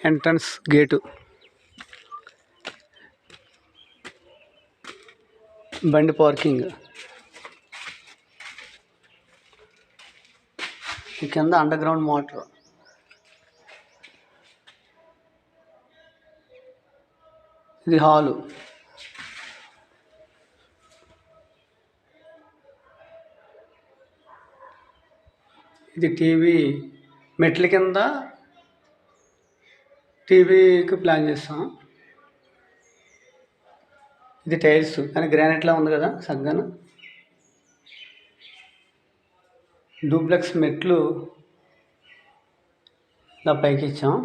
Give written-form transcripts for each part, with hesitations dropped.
Entrance gate, బండి parking, ఈ కింద అండర్ గ్రౌండ్ మోటార్, ఇది హాలు, ఇది టీవీ, మెట్ల కింద టీవీకి ప్లాన్ చేస్తాం. ఇది టైల్స్ కానీ గ్రానైట్లా ఉంది కదా సగ్గాను. డూప్లెక్స్ మెట్లు ఇలా పైకి ఇచ్చాం,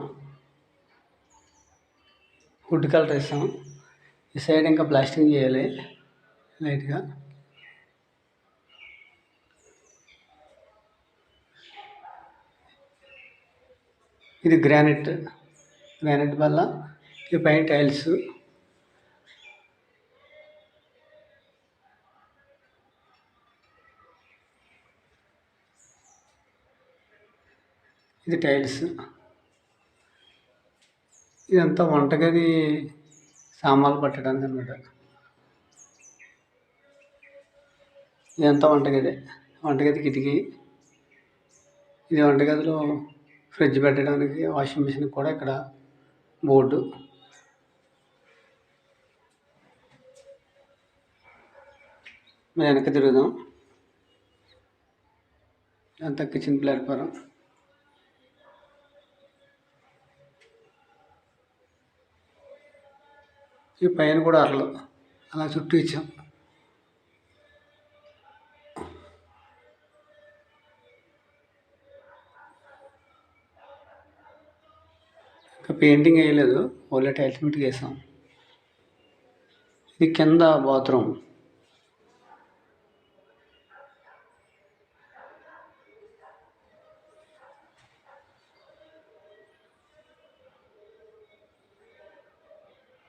వుడ్ కలర్ వేసాం. ఈ సైడ్ ఇంకా ప్లాస్టింగ్ చేయాలి లైట్గా. ఇది గ్రానైట్ వల్ల ఈ పైన టైల్స్. ఇది టైల్స్. ఇదంతా వంటగది సామాన్లు పట్టడానికి అన్నమాట. ఇదంతా వంటగది కిటికీ. ఇది వంటగదిలో ఫ్రిడ్జ్ పెట్టడానికి, వాషింగ్ మిషన్ కూడా ఇక్కడ బోర్డు. వెనక్కి తిరుగుదాం. ఇదంతా కిచెన్ ప్లాట్ఫారం. ఈ పైన కూడా అరలు అలా చుట్టూ ఇచ్చాం. ఇంకా పెయింటింగ్ వేయలేదు, ఓన్లీ టైల్స్ మట్టుకు వేసాం. ఇది కింద బాత్రూమ్.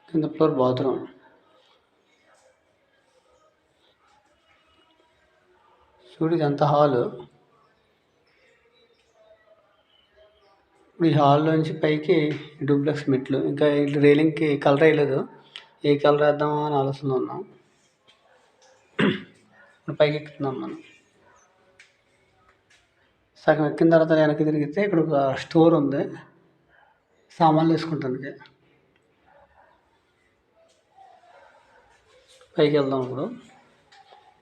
కింద ఫ్లోర్ బాత్రూమ్. చూడు ఇదంతా హాలు. ఈ హాల్లోంచి పైకి డూప్లెక్స్ మెట్లు. ఇంకా రైలింగ్కి కలర్ వేయలేదు, ఏ కలర్ వేద్దామా అని ఆలోచనలో ఉన్నాం. ఇప్పుడు పైకి ఎక్కుతున్నాం మనం. సగం ఎక్కిన తర్వాత వెనక్కి తిరిగితే ఇక్కడ ఒక స్టోర్ ఉంది, సామాన్లు వేసుకుంటానికి. పైకి వెళ్దాం ఇప్పుడు.